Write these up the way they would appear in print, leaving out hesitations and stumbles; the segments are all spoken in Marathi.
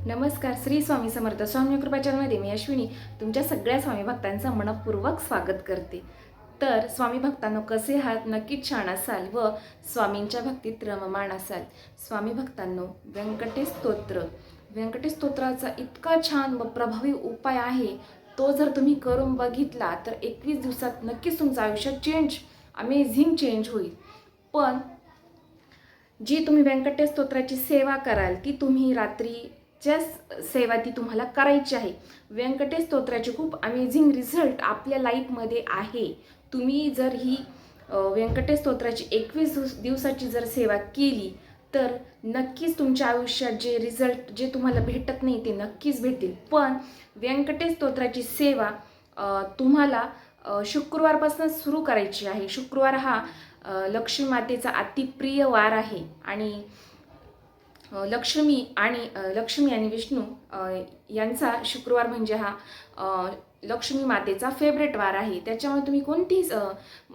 नमस्कार. श्री स्वामी समर्थ. स्वामी कृपा चॅनलमध्ये मी अश्विनी तुमच्या सगळ्या स्वामी भक्तांचं मनपूर्वक स्वागत करते. तर स्वामी भक्तांनो, कसे आहात? नक्कीच छान असाल व स्वामींच्या भक्तीत रममाण असाल. स्वामी भक्तांनो, व्यंकटेश स्तोत्राचा इतका छान व प्रभावी उपाय आहे. तो जर तुम्ही करून बघितला तर 21 दिवसात नक्कीच तुमचं आयुष्य अमेझिंग चेंज होईल. पण जी तुम्ही व्यंकटेश स्तोत्राची सेवा कराल ती तुम्ही रात्रीच्या सेवा ती तुम्हाला करायची आहे. व्यंकटेश स्तोत्राचे खूप अमेझिंग रिझल्ट आपल्या लाईफमध्ये आहे. तुम्ही जर ही व्यंकटेश स्तोत्राची 21 दिवसाची जर सेवा केली तर नक्कीच तुमच्या आयुष्यात जे रिझल्ट जे तुम्हाला भेटत नाही ते नक्कीच भेटतील. पण व्यंकटेश स्तोत्राची सेवा तुम्हाला शुक्रवारपासून सुरू करायची आहे. शुक्रवार हा लक्ष्मी मातेचा अतिप्रिय वार आहे आणि लक्ष्मी आणि विष्णू यांचा शुक्रवार म्हणजे हा लक्ष्मी मातेचा फेवरेट वार आहे. त्याच्यामुळे तुम्ही कोणतीच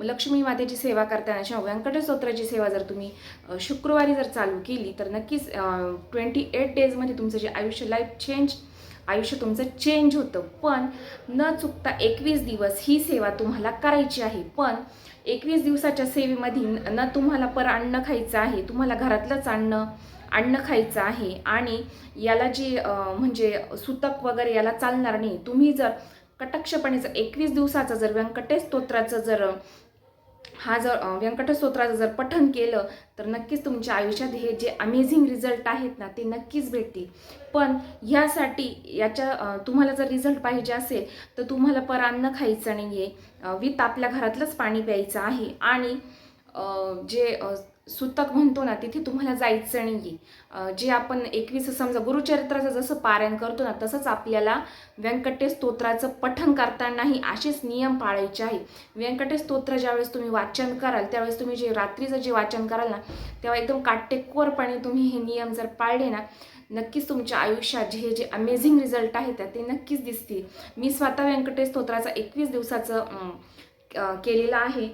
लक्ष्मी मातेची सेवा करताना किंवा व्यंकटेश स्तोत्राची सेवा जर तुम्ही शुक्रवारी जर चालू केली तर नक्कीच 28 डेजमध्ये तुमचं जे आयुष्य तुमचं चेंज होतं. पण न चुकता 21 दिवस ही सेवा तुम्हाला करायची आहे. पण 21 दिवसाच्या सेवेमध्ये न तुम्हाला अन्न खायचं आहे, तुम्हाला घरातलंच अन्न खायचं आहे आणि याला जे म्हणजे सुतक वगैरे याला चालणार नाही. तुम्ही जर कटाक्षपणे 21 दिवसाचं जर व्यंकटेश स्तोत्राचं जर व्यंकटेश स्तोत्राचं जर पठण केलं तर नक्कीच तुमच्या आयुष्यात हे जे अमेझिंग रिझल्ट आहेत ना ते नक्कीच भेटतील. पण तुम्हाला जर रिझल्ट पाहिजे असेल तर तुम्हाला अन्न खायचं नाही आहे, विथ आपल्या घरातलंच पाणी प्यायचं आहे आणि जे सुतक म्हणतो ना तिथे तुम्हाला जायचं नाही आहे. जे आपण 21 समजा गुरुचरित्राचं जसं पारायण करतो ना तसंच आपल्याला व्यंकटेश स्तोत्राचं पठण करतानाही असेच नियम पाळायचे आहे. व्यंकटेश स्तोत्र ज्यावेळेस तुम्ही वाचन कराल त्यावेळेस तुम्ही जे रात्रीचं जे वाचन कराल ना तेव्हा एकदम काटेकोरपणे तुम्ही हे नियम जर पाळले ना नक्कीच तुमच्या आयुष्यात हे जे अमेझिंग रिझल्ट आहेत ते नक्कीच दिसतील. मी स्वतः व्यंकटेश स्तोत्राचा 21 दिवसाचं केलेलं आहे.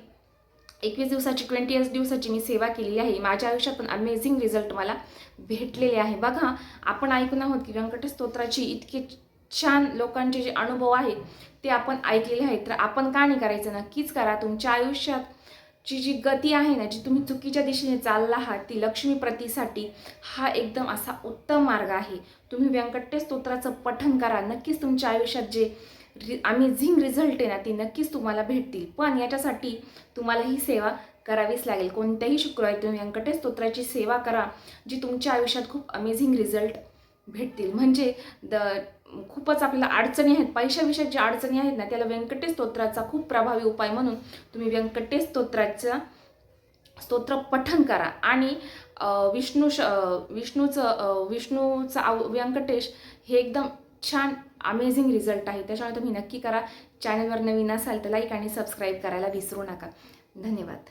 21 दिवसाची 28 दिवसाची मी सेवा केलेली आहे. माझ्या आयुष्यात पण अमेझिंग रिझल्ट मला भेटलेले आहे. बघा, आपण ऐकून आहोत की व्यंकटेश स्तोत्राची इतके छान लोकांचे जे अनुभव आहेत ते आपण ऐकलेले आहेत. तर आपण का नाही करायचं? नक्कीच करा. तुमच्या आयुष्याची जी गती आहे ना, जी तुम्ही चुकीच्या दिशेने चालला आहात ती लक्ष्मीप्रतीसाठी हा एकदम असा उत्तम मार्ग आहे. तुम्ही व्यंकटेश स्तोत्राचं पठण करा. नक्कीच तुमच्या आयुष्यात जे अमेझिंग रिझल्ट आहे ना ती नक्कीच तुम्हाला भेटतील. पण याच्यासाठी तुम्हाला ही सेवा करावीच लागेल. कोणत्याही शुक्रवारी तुम्ही व्यंकटेश स्तोत्राची सेवा करा जी तुमच्या आयुष्यात खूप अमेझिंग रिझल्ट भेटतील. म्हणजे खूपच आपल्याला अडचणी आहेत, पैशाविषयी ज्या अडचणी आहेत ना त्याला व्यंकटेश स्तोत्राचा खूप प्रभावी उपाय म्हणून तुम्ही व्यंकटेश स्तोत्र पठण करा आणि विष्णूचं व्यंकटेश हे एकदम छान अमेझिंग रिझल्ट आहे. त्याच्यामुळे तुम्ही नक्की करा. चॅनलवर नवीन असाल तर लाईक आणि सबस्क्राईब करायला विसरू नका. धन्यवाद.